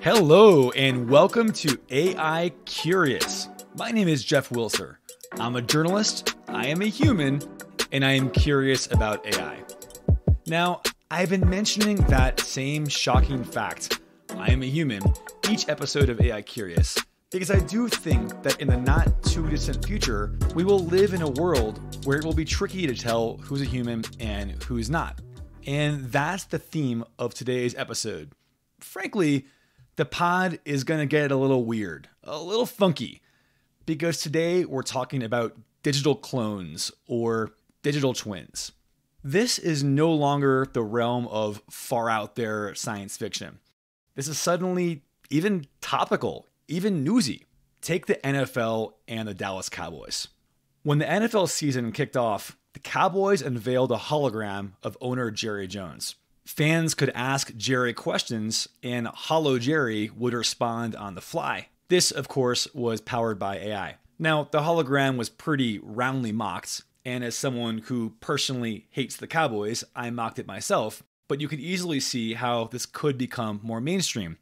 Hello and welcome to AI Curious. My name is Jeff Wilser. I'm a journalist, I am a human, and I am curious about AI. Now, I've been mentioning that same shocking fact, I am a human, each episode of AI Curious, because I do think that in the not too distant future, we will live in a world where it will be tricky to tell who's a human and who's not. And that's the theme of today's episode. Frankly, the pod is going to get a little weird, a little funky, because today we're talking about digital clones or digital twins. This is no longer the realm of far out there science fiction. This is suddenly even topical, even newsy. Take the NFL and the Dallas Cowboys. When the NFL season kicked off, the Cowboys unveiled a hologram of owner Jerry Jones. Fans could ask Jerry questions and Holo Jerry would respond on the fly. This, of course, was powered by AI. Now, the hologram was pretty roundly mocked, and as someone who personally hates the Cowboys, I mocked it myself, but you could easily see how this could become more mainstream.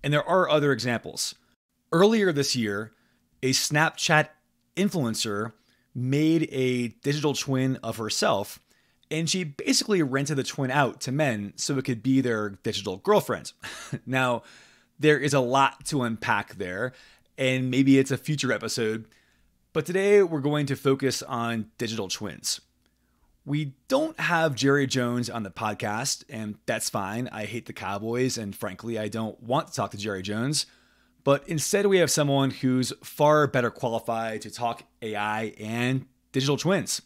And there are other examples. Earlier this year, a Snapchat influencer made a digital twin of herself, and she basically rented the twin out to men so it could be their digital girlfriend. Now, there is a lot to unpack there, and maybe it's a future episode, but today we're going to focus on digital twins. We don't have Jerry Jones on the podcast, and that's fine. I hate the Cowboys, and frankly, I don't want to talk to Jerry Jones. But instead, we have someone who's far better qualified to talk AI and digital twins.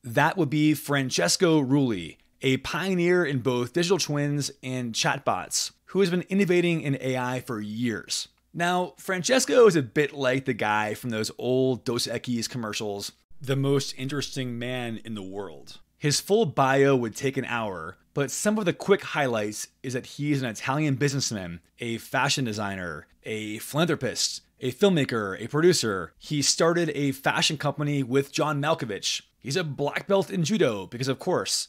That would be Francesco Rulli, a pioneer in both digital twins and chatbots, who has been innovating in AI for years. Now, Francesco is a bit like the guy from those old Dos Equis commercials, the most interesting man in the world. His full bio would take an hour, but some of the quick highlights is that he is an Italian businessman, a fashion designer, a philanthropist, a filmmaker, a producer. He started a fashion company with John Malkovich. He's a black belt in judo, because of course.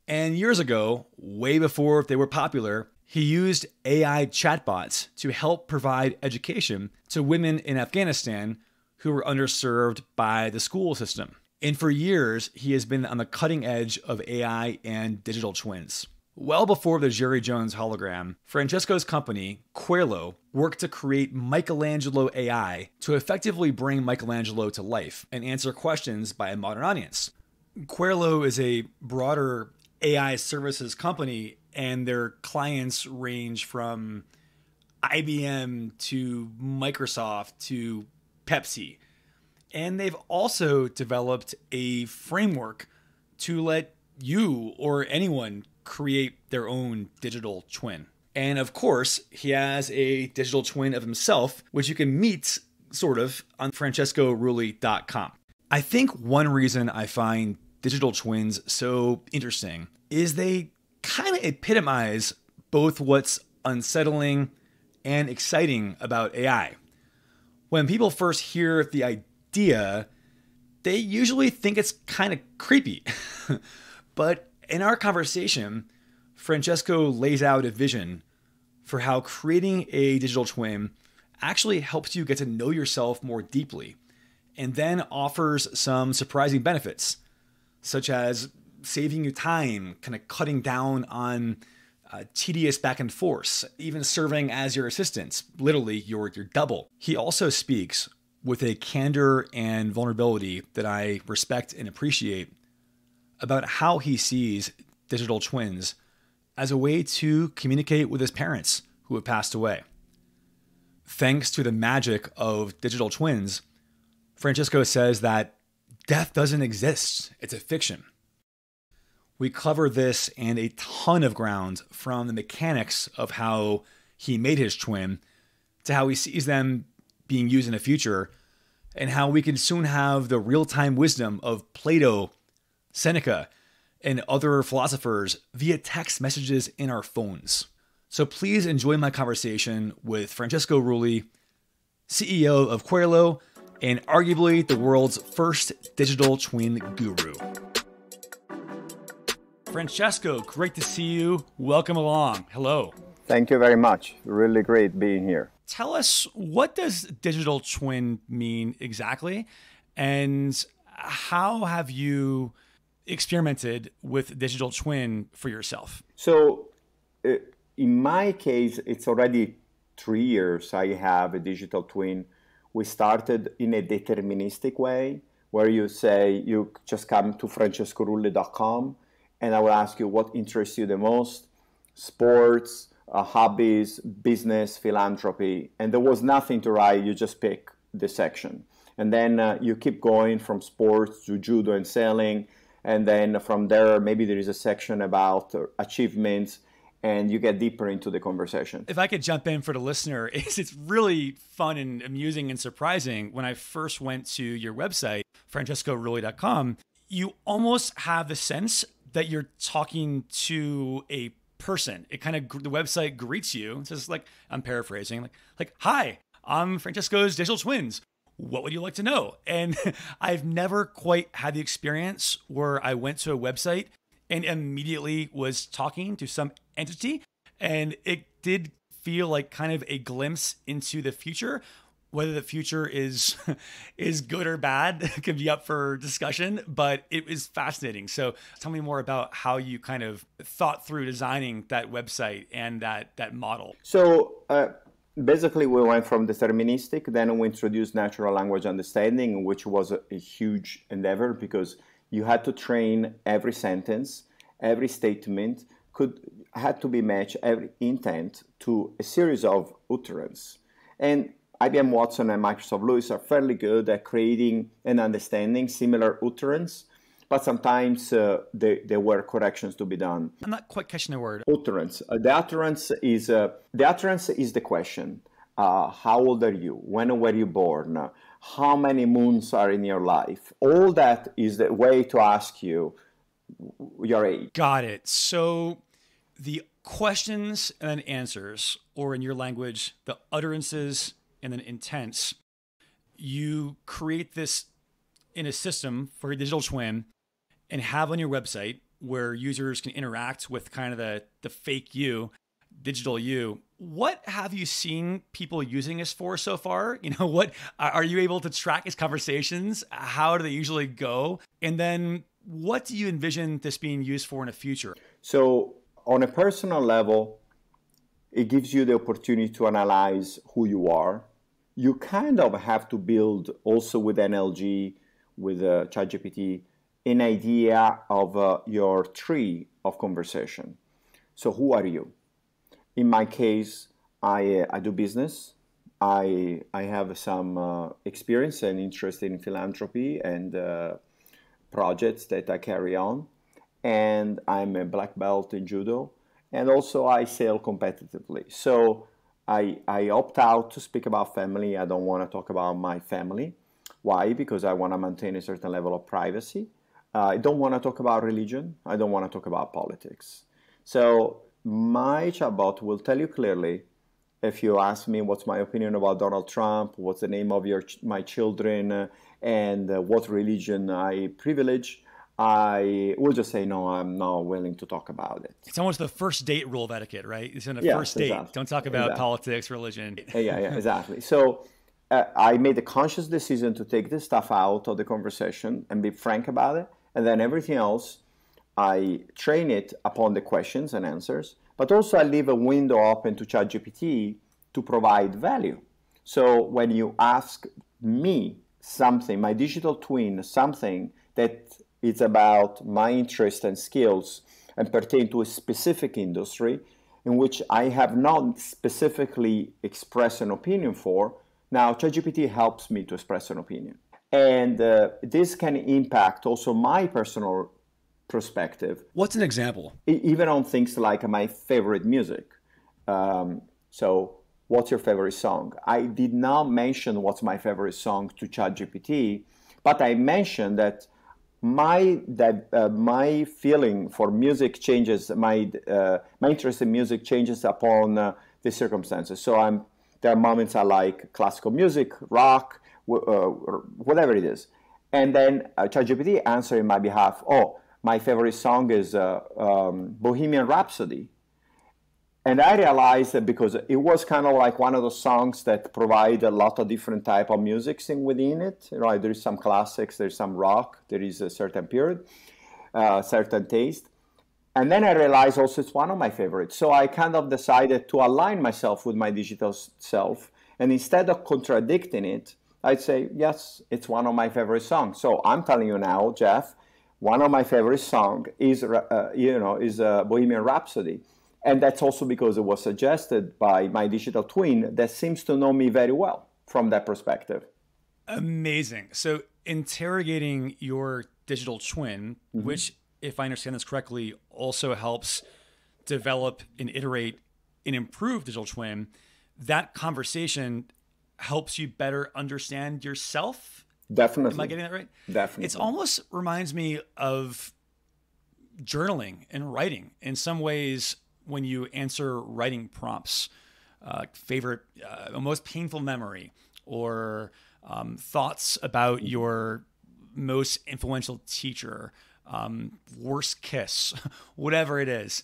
And years ago, way before they were popular, he used AI chatbots to help provide education to women in Afghanistan who were underserved by the school system. And for years, he has been on the cutting edge of AI and digital twins. Well before the Jerry Jones hologram, Francesco's company, Querlo, worked to create Michelangelo AI to effectively bring Michelangelo to life and answer questions by a modern audience. Querlo is a broader AI services company, and their clients range from IBM to Microsoft to Pepsi. And they've also developed a framework to let you or anyone create their own digital twin. And of course, he has a digital twin of himself, which you can meet, sort of, on francescorulli.com. I think one reason I find digital twins so interesting is they kind of epitomize both what's unsettling and exciting about AI. When people first hear the idea, they usually think it's kind of creepy. But in our conversation, Francesco lays out a vision for how creating a digital twin actually helps you get to know yourself more deeply, and then offers some surprising benefits, such as saving you time, kind of cutting down on tedious back and forth, even serving as your assistant, literally your double. He also speaks with a candor and vulnerability that I respect and appreciate about how he sees digital twins as a way to communicate with his parents who have passed away. Thanks to the magic of digital twins, Francesco says that death doesn't exist. It's a fiction. We cover this and a ton of ground, from the mechanics of how he made his twin to how he sees them being used in the future, and how we can soon have the real-time wisdom of Plato, Seneca, and other philosophers via text messages in our phones. So please enjoy my conversation with Francesco Rulli, CEO of Querlo, and arguably the world's first digital twin guru. Francesco, great to see you. Welcome along. Hello. Thank you very much. Really great being here. Tell us, what does digital twin mean exactly? And how have you experimented with digital twin for yourself? So, uh, in my case, it's already 3 years I have a digital twin. We started in a deterministic way where you say you just come to francescorulli.com and I will ask you what interests you the most: sports, hobbies, business, philanthropy. And there was nothing to write, you just pick the section. And then you keep going from sports to judo and sailing. And then from there, maybe there is a section about achievements, and you get deeper into the conversation. If I could jump in for the listener, it's really fun and amusing and surprising. When I first went to your website, francescorulli.com, you almost have the sense that you're talking to a person. It kind of, the website greets you. It says, like, I'm paraphrasing, hi, I'm Francesco's digital twins. What would you like to know? And I've never quite had the experience where I went to a website and immediately was talking to some entity. And it did feel like kind of a glimpse into the future. Whether the future is is good or bad can be up for discussion, but it was fascinating. So tell me more about how you kind of thought through designing that website and that model. So basically, we went from deterministic, then we introduced natural language understanding, which was a huge endeavor because you had to train every sentence, every statement had to be matched, every intent to a series of utterance. And IBM Watson and Microsoft Lewis are fairly good at creating and understanding similar utterance, but sometimes there were corrections to be done. I'm not quite catching the word. Utterance. The utterance is the question. How old are you? When were you born? How many moons are in your life? All that is the way to ask you your age. Got it. So the questions and then answers, or in your language, the utterances and then intents, you create this in a system for your digital twin and have on your website where users can interact with kind of the fake you, digital you. What have you seen people using this for so far? What are you able to track these conversations? How do they usually go? And then what do you envision this being used for in the future? So on a personal level, it gives you the opportunity to analyze who you are. You kind of have to build also with NLG, with ChatGPT, an idea of your tree of conversation. So who are you? In my case, I do business. I have some experience and interest in philanthropy and projects that I carry on. And I'm a black belt in judo. And also I sail competitively. So I opt out to speak about family. I don't want to talk about my family. Why? Because I want to maintain a certain level of privacy. I don't want to talk about religion. I don't want to talk about politics. So my chatbot will tell you clearly, if you ask me what's my opinion about Donald Trump, what's the name of my children, and what religion I privilege, I will just say, no, I'm not willing to talk about it. It's almost the first date rule of etiquette, right? It's in the first date. Exactly. Don't talk about politics, religion. Yeah, exactly. So I made a conscious decision to take this stuff out of the conversation and be frank about it. And then everything else, I train it upon the questions and answers. But also I leave a window open to ChatGPT to provide value. So when you ask me something, my digital twin, something that is about my interest and skills and pertain to a specific industry in which I have not specifically expressed an opinion for, now ChatGPT helps me to express an opinion. And this can impact also my personal perspective. What's an example? Even on things like my favorite music. So what's your favorite song? I did not mention what's my favorite song to ChatGPT, but I mentioned that my feeling for music changes, my interest in music changes upon the circumstances. So there are moments I like classical music, rock, whatever it is. And then ChatGPT answer in my behalf, my favorite song is Bohemian Rhapsody. And I realized that because it was kind of like one of those songs that provide a lot of different type of music within it. Right? There is some classics, there's some rock, there is a certain period, certain taste. And then I realized also it's one of my favorites. So I kind of decided to align myself with my digital self. And instead of contradicting it, I'd say, yes, it's one of my favorite songs. So I'm telling you now, Jeff, one of my favorite songs is Bohemian Rhapsody. And that's also because it was suggested by my digital twin that seems to know me very well from that perspective. Amazing. So interrogating your digital twin, which, if I understand this correctly, also helps develop and iterate and improve digital twin, that conversation helps you better understand yourself. Definitely. Am I getting that right? Definitely. It almost reminds me of journaling and writing in some ways when you answer writing prompts, favorite, most painful memory, or thoughts about your most influential teacher, worst kiss, whatever it is.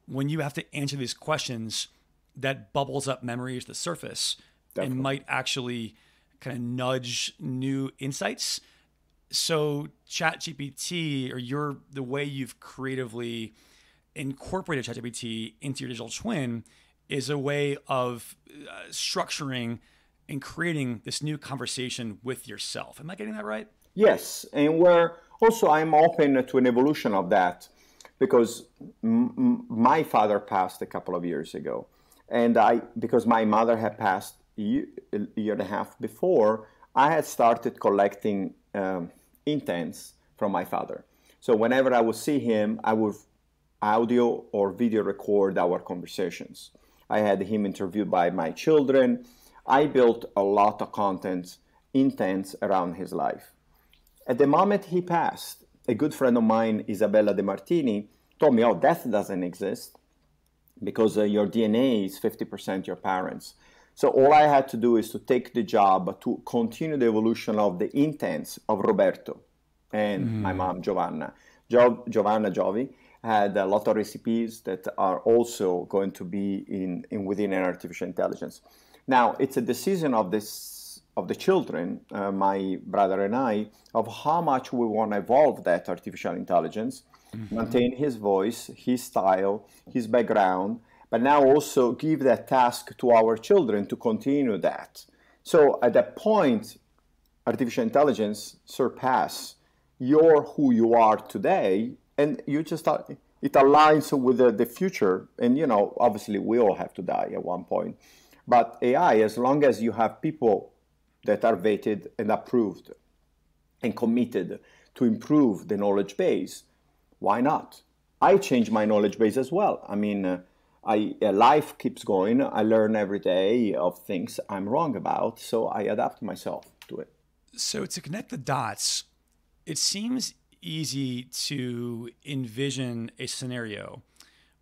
When you have to answer these questions, that bubbles up memories to the surface. Definitely. And might actually kind of nudge new insights. So ChatGPT, or the way you've creatively incorporated ChatGPT into your digital twin, is a way of structuring and creating this new conversation with yourself. Am I getting that right? Yes, and I'm open to an evolution of that, because my father passed a couple of years ago, and because my mother had passed a year and a half before, I had started collecting intents from my father. So whenever I would see him, I would audio or video record our conversations. I had him interviewed by my children. I built a lot of content, intents around his life. At the moment he passed, a good friend of mine, Isabella De Martini, told me, death doesn't exist because your DNA is 50% your parents. So all I had to do is to take the job to continue the evolution of the intents of Roberto and my mom, Giovanna. Giovanna Giovi had a lot of recipes that are also going to be within an artificial intelligence. Now, it's a decision of the children, my brother and I, of how much we want to evolve that artificial intelligence, maintain his voice, his style, his background, but now also give that task to our children to continue that. So at that point, artificial intelligence surpass who you are today, and you just it aligns with the future. And obviously we all have to die at one point, but AI, as long as you have people that are vetted and approved and committed to improve the knowledge base, why not? I change my knowledge base as well. I mean, life keeps going. I learn every day of things I'm wrong about, so I adapt myself to it. So to connect the dots, it seems easy to envision a scenario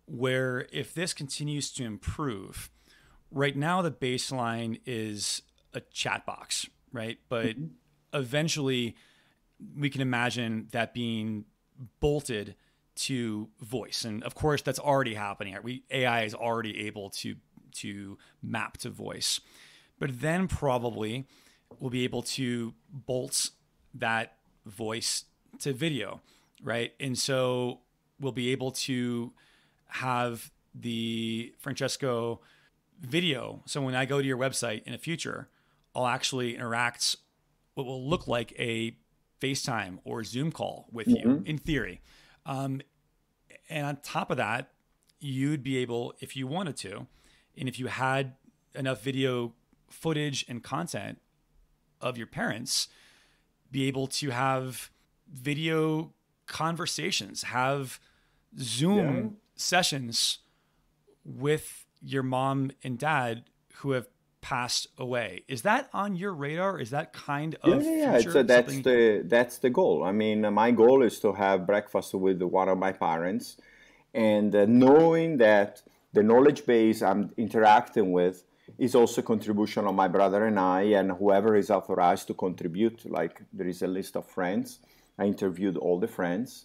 where, if this continues to improve, right now the baseline is a chat box, right? But eventually we can imagine that being bolted to voice. And of course, that's already happening. AI is already able to map to voice. But then probably we'll be able to bolt that voice to video, right? And so we'll be able to have the Francesco video. So when I go to your website in the future, I'll actually interact what will look like a FaceTime or Zoom call with you, in theory. And on top of that, you'd be able, if you wanted to, and if you had enough video footage and content of your parents, be able to have video conversations, have Zoom sessions with your mom and dad who have passed away. Is that on your radar? Is that kind of future? That's the goal. I mean, my goal is to have breakfast with one of my parents, and knowing that the knowledge base I'm interacting with is also a contribution of my brother and I, and whoever is authorized to contribute. Like, there is a list of friends. I interviewed all the friends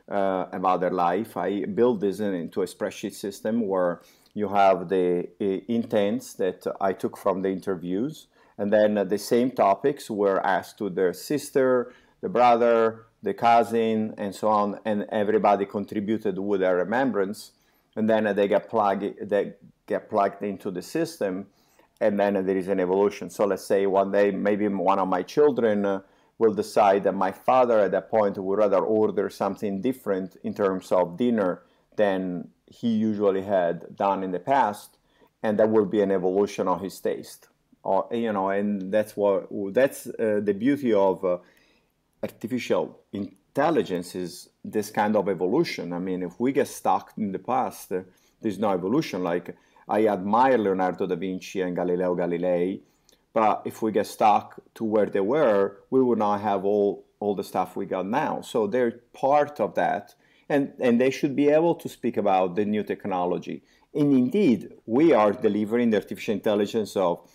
about their life. I built this into a spreadsheet system where You have the intents that I took from the interviews, and then the same topics were asked to their sister, the brother, the cousin, and so on, and everybody contributed with their remembrance, and then they get plugged into the system, and then there is an evolution. So let's say one day maybe one of my children will decide that my father at that point would rather order something different in terms of dinner than he usually had done in the past, and that will be an evolution of his taste. And that's the beauty of artificial intelligence, is this kind of evolution. I mean, if we get stuck in the past, there's no evolution. Like, I admire Leonardo da Vinci and Galileo Galilei, but if we get stuck to where they were, we would not have all the stuff we got now. So they're part of that, and they should be able to speak about the new technology. And indeed, we are delivering the artificial intelligence of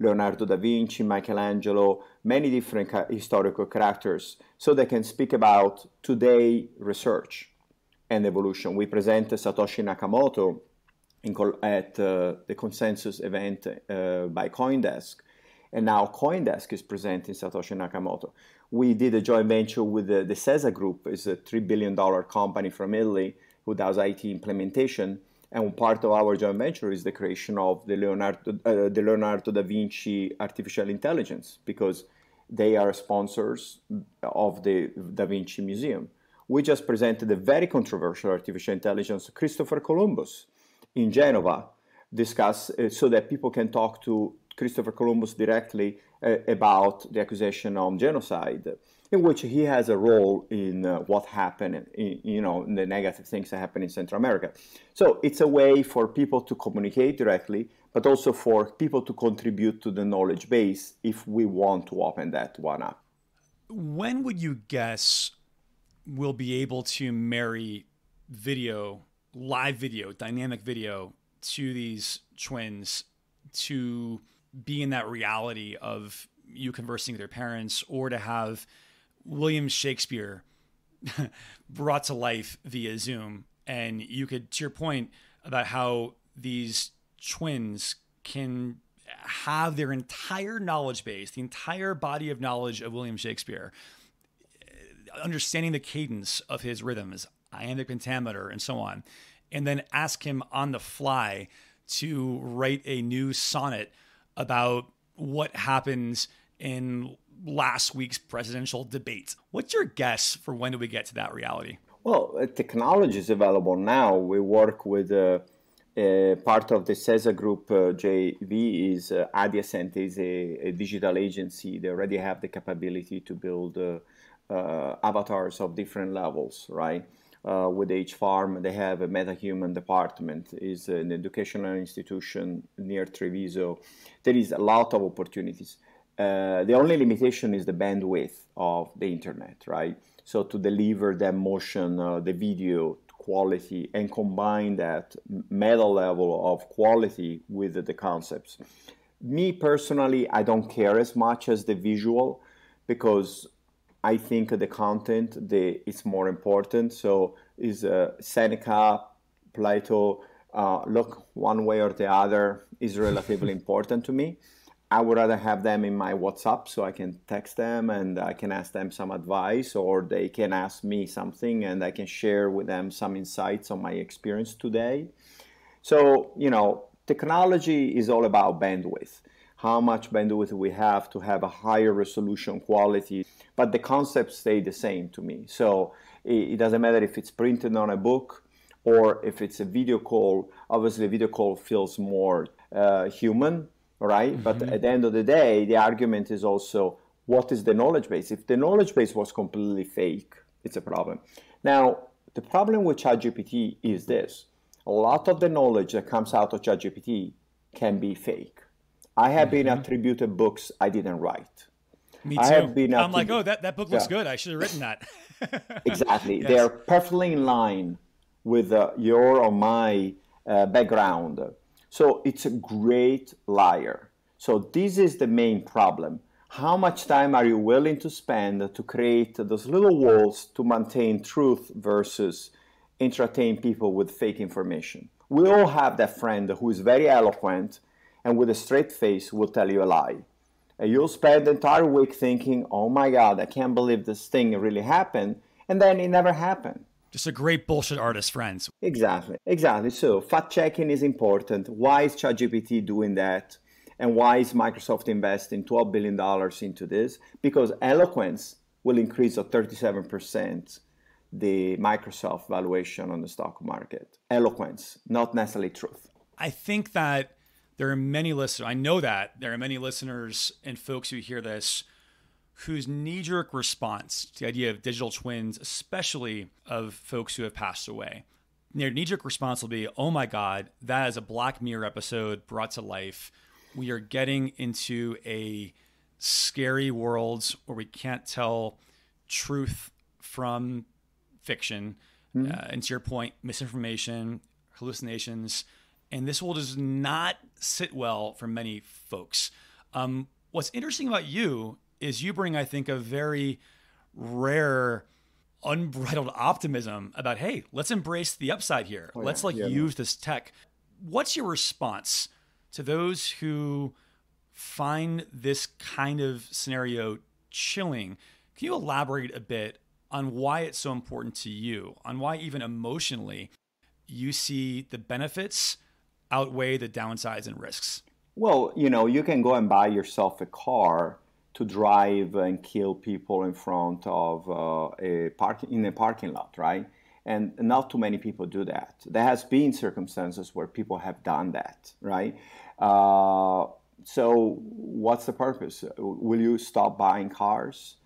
Leonardo da Vinci, Michelangelo, many different historical characters, so they can speak about today research and evolution. We presented Satoshi Nakamoto at the consensus event by CoinDesk, and now CoinDesk is presenting Satoshi Nakamoto. We did a joint venture with the Sesa Group. It's a $3 billion company from Italy who does IT implementation. And part of our joint venture is the creation of the Leonardo da Vinci artificial intelligence, because they are sponsors of the Da Vinci Museum. We just presented a very controversial artificial intelligence, Christopher Columbus, in Genova, so that people can talk to Christopher Columbus directly about the accusation of genocide, in which he has a role in what happened, in the negative things that happen in Central America. So it's a way for people to communicate directly, but also for people to contribute to the knowledge base if we want to open that one up. When would you guess we'll be able to marry live video, dynamic video, to these twins to be in that reality of you conversing with your parents, or to have William Shakespeare brought to life via Zoom? And you could, to your point about how these twins can have their entire knowledge base, the entire body of knowledge of William Shakespeare, understanding the cadence of his rhythms, iambic pentameter, and so on, and then ask him on the fly to write a new sonnet about what happens in last week's presidential debate. What's your guess for when do we get to that reality? Well, technology is available now. We work with part of the Sesa Group JV is Adiacent, is a digital agency. They already have the capability to build avatars of different levels, right? With H-Farm, they have a MetaHuman department, is an educational institution near Treviso. There is a lot of opportunities. The only limitation is the bandwidth of the internet, right? So to deliver that motion, the video quality, and combine that meta level of quality with the concepts. Me personally, I don't care as much as the visual, because I think the content is more important. So is Seneca, Plato, look, one way or the other is relatively important to me. I would rather have them in my WhatsApp so I can text them and I can ask them some advice, or they can ask me something and I can share with them some insights on my experience today. So, technology is all about bandwidth. How much bandwidth we have to have a higher resolution quality, but the concepts stay the same to me. So it doesn't matter if it's printed on a book or if it's a video call. Obviously, a video call feels more human, right? Mm-hmm. But at the end of the day, the argument is also, what is the knowledge base? If the knowledge base was completely fake, it's a problem. Now, the problem with ChatGPT is this. A lot of the knowledge that comes out of ChatGPT can be fake. I have been attributed books I didn't write. Me too. I'm like, oh, that book looks good. I should have written that. Exactly. Yes. They are perfectly in line with your or my background. So it's a great liar. So this is the main problem. How much time are you willing to spend to create those little walls to maintain truth versus entertain people with fake information. We all have that friend who is very eloquent and with a straight face will tell you a lie. And you'll spend the entire week thinking, oh my God, I can't believe this thing really happened. And then it never happened. Just a great bullshit artist, friends. Exactly, exactly. So fact checking is important. Why is ChatGPT doing that? And why is Microsoft investing $12 billion into this? Because eloquence will increase to 37% the Microsoft valuation on the stock market. Eloquence, not necessarily truth. I think that there are many listeners, I know that there are many listeners and folks who hear this whose knee-jerk response to the idea of digital twins, especially of folks who have passed away, their knee-jerk response will be, oh my God, that is a Black Mirror episode brought to life. We are getting into a scary world where we can't tell truth from fiction. And to your point, misinformation, hallucinations, and this will just not sit well for many folks. What's interesting about you is you bring, I think, a very rare, unbridled optimism about, hey, let's embrace the upside here. Let's use this tech. What's your response to those who find this kind of scenario chilling? Can you elaborate a bit on why it's so important to you, on why even emotionally you see the benefits outweigh the downsides and risks? Well, you can go and buy yourself a car to drive and kill people in front of in a parking lot, right? And not too many people do that. There has been circumstances where people have done that, right? So what's the purpose? Will you stop buying cars?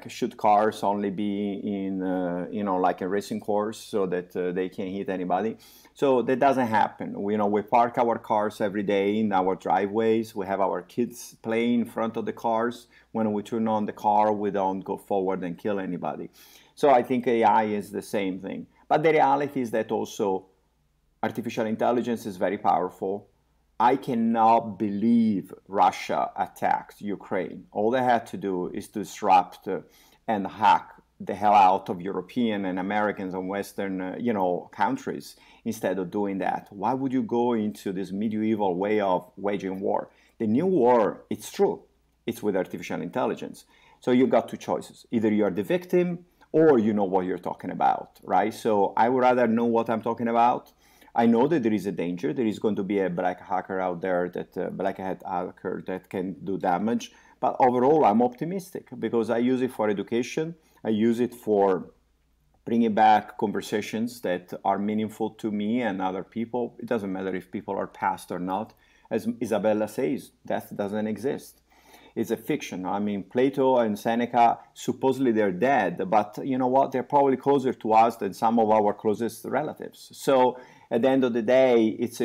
Should cars only be in, like a racing course so that they can't hit anybody? So that doesn't happen. We park our cars every day in our driveways. We have our kids playing in front of the cars. When we turn on the car, we don't go forward and kill anybody. So I think AI is the same thing. But the reality is that also artificial intelligence is very powerful. I cannot believe Russia attacked Ukraine. All they had to do is to disrupt and hack the hell out of European and Americans and Western, countries instead of doing that. Why would you go into this medieval way of waging war? The new war, it's true, it's with artificial intelligence. So you got two choices. Either you're the victim or you know what you're talking about, right? So I would rather know what I'm talking about. I know that there is a danger. There is going to be a black hacker out there, black hat hacker that can do damage. But overall, I'm optimistic because I use it for education. I use it for bringing back conversations that are meaningful to me and other people. It doesn't matter if people are past or not. As Isabella says, death doesn't exist. It's a fiction. I mean, Plato and Seneca, supposedly they're dead, but you know what? They're probably closer to us than some of our closest relatives. So at the end of the day, it's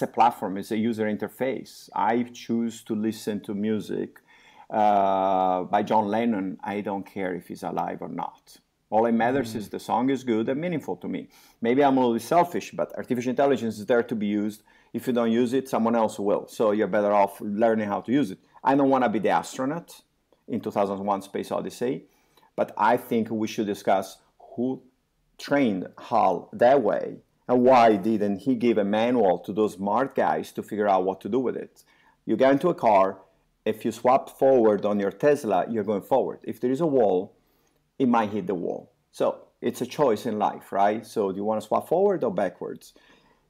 a platform. It's a user interface. I choose to listen to music by John Lennon. I don't care if he's alive or not. All that matters is the song is good and meaningful to me. Maybe I'm a little selfish, but artificial intelligence is there to be used. If you don't use it, someone else will. So you're better off learning how to use it. I don't want to be the astronaut in 2001 Space Odyssey, but I think we should discuss who trained HAL that way and why didn't he give a manual to those smart guys to figure out what to do with it. You get into a car, if you swap forward on your Tesla, you're going forward. If there is a wall, it might hit the wall. So it's a choice in life, right? So do you want to swap forward or backwards?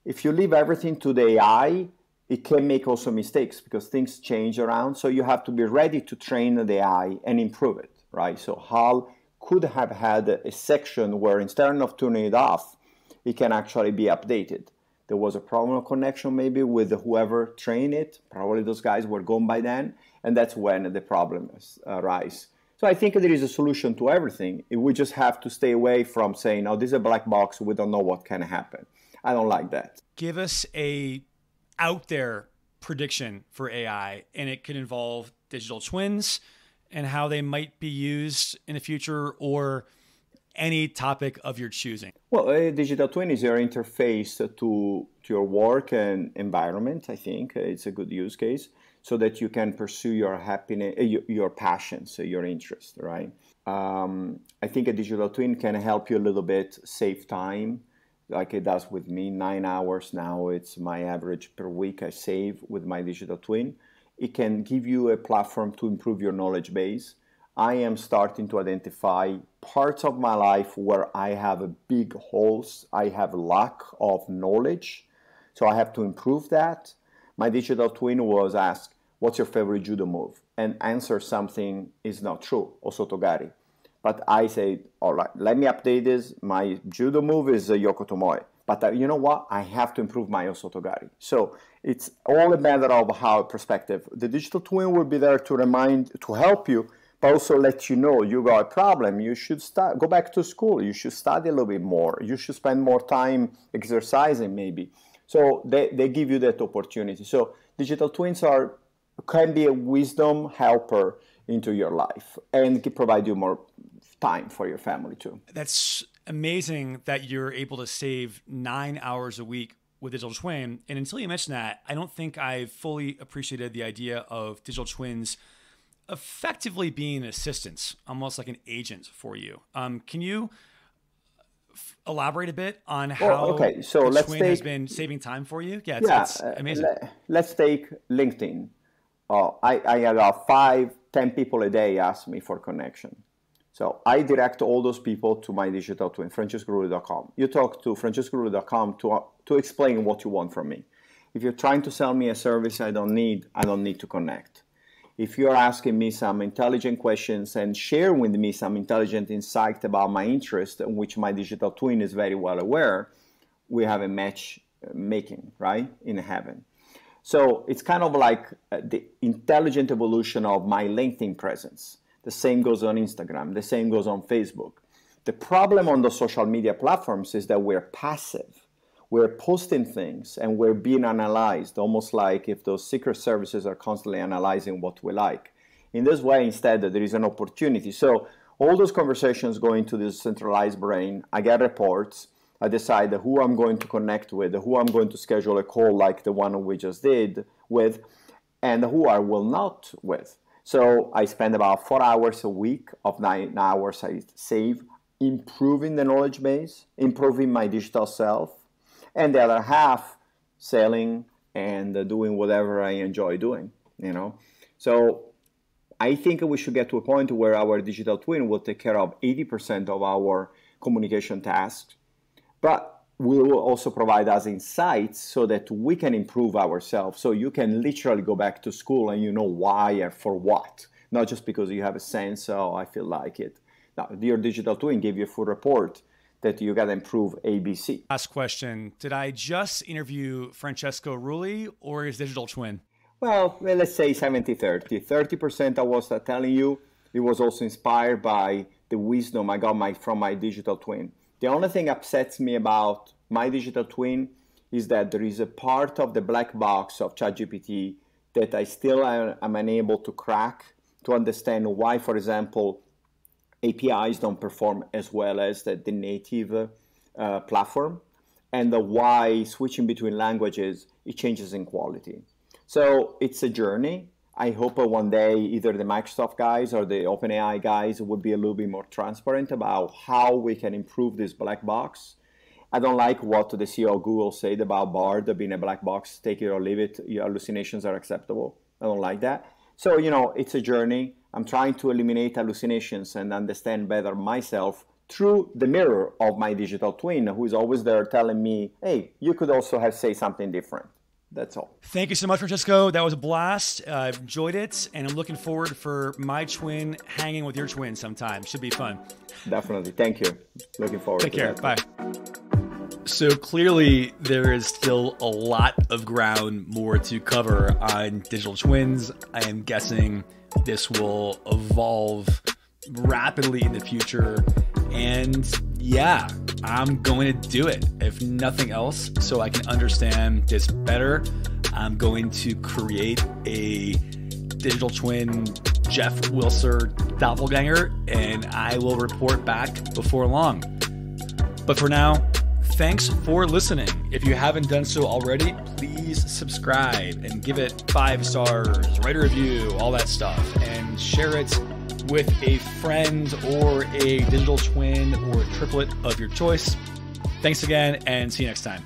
If you leave everything to the AI, it can make also mistakes because things change around. So you have to be ready to train the AI and improve it, right? So HAL could have had a section where instead of turning it off, it can actually be updated. There was a problem of connection maybe with whoever trained it. Probably those guys were gone by then. And that's when the problems arise. So I think there is a solution to everything. We just have to stay away from saying, oh, this is a black box. We don't know what can happen. I don't like that. Give us a out there prediction for AI, and it could involve digital twins and how they might be used in the future or any topic of your choosing. Well, a digital twin is your interface to your work and environment. I think it's a good use case so that you can pursue your happiness, your passions, your interests, right? I think a digital twin can help you a little bit save time, like it does with me. 9 hours now, it's my average per week I save with my digital twin. It can give you a platform to improve your knowledge base. I am starting to identify parts of my life where I have a big holes. I have lack of knowledge, so I have to improve that. My digital twin was asked, what's your favorite judo move? And answer something is not true, osotogari. But I say, all right, let me update this. My judo move is Yoko Tomoe. But you know what? I have to improve my osotogari. So it's all a matter of how perspective. The digital twin will be there to help you, but also let you know you got a problem. You should go back to school. You should study a little bit more. You should spend more time exercising maybe. So they give you that opportunity. So digital twins can be a wisdom helper into your life and can provide you more time for your family too. That's amazing that you're able to save 9 hours a week with digital twin. And until you mentioned that, I don't think I fully appreciated the idea of digital twins effectively being assistants, almost like an agent for you. Can you elaborate a bit on how the twin has been saving time for you? Yeah, it's amazing. Let's take LinkedIn. I have 5-10 people a day ask me for connection. So I direct all those people to my digital twin, francescorulli.com. You talk to francescorulli.com to explain what you want from me. If you're trying to sell me a service I don't need to connect. If you're asking me some intelligent questions and share with me some intelligent insight about my interest, which my digital twin is very well aware, we have a match making, right, in heaven. So it's kind of like the intelligent evolution of my LinkedIn presence. The same goes on Instagram. The same goes on Facebook. The problem on the social media platforms is that we're passive. We're posting things and we're being analyzed, almost like if those secret services are constantly analyzing what we like. In this way, instead, there is an opportunity. So all those conversations go into this centralized brain. I get reports. I decide who I'm going to connect with, who I'm going to schedule a call like the one we just did with, and who I will not with. So I spend about 4 hours a week of 9 hours I save improving the knowledge base, improving my digital self, and the other half selling and doing whatever I enjoy doing, So I think we should get to a point where our digital twin will take care of 80% of our communication tasks, but we will also provide us insights so that we can improve ourselves. So you can literally go back to school and you know why and for what, not just because you have a sense, I feel like it. Now, your digital twin gave you a full report that you got to improve ABC. Last question. Did I just interview Francesco Rulli or his digital twin? Well, let's say 70-30. 30% I was telling you, it was also inspired by the wisdom I got from my digital twin. The only thing upsets me about my digital twin is that there is a part of the black box of ChatGPT that I still am unable to crack to understand why, for example, APIs don't perform as well as the native platform, and why switching between languages, it changes in quality. So it's a journey. I hope one day either the Microsoft guys or the OpenAI guys would be a little bit more transparent about how we can improve this black box. I don't like what the CEO of Google said about Bard being a black box, take it or leave it, your hallucinations are acceptable. I don't like that. So, it's a journey. I'm trying to eliminate hallucinations and understand better myself through the mirror of my digital twin, who is always there telling me, hey, you could also say something different. That's all. Thank you so much, Francesco. That was a blast. I've enjoyed it, and I'm looking forward for my twin hanging with your twin sometime. Should be fun. Definitely. Thank you. Looking forward to that. Take care. Bye. So clearly there is still a lot of ground more to cover on digital twins. I am guessing this will evolve rapidly in the future. And yeah, I'm going to do it, if nothing else, so I can understand this better. I'm going to create a digital twin Jeff Wilser doppelganger, and I will report back before long. But for now, thanks for listening. If you haven't done so already, please subscribe and give it 5 stars, write a review, all that stuff, and share it with a friend or a digital twin or a triplet of your choice. Thanks again, and see you next time.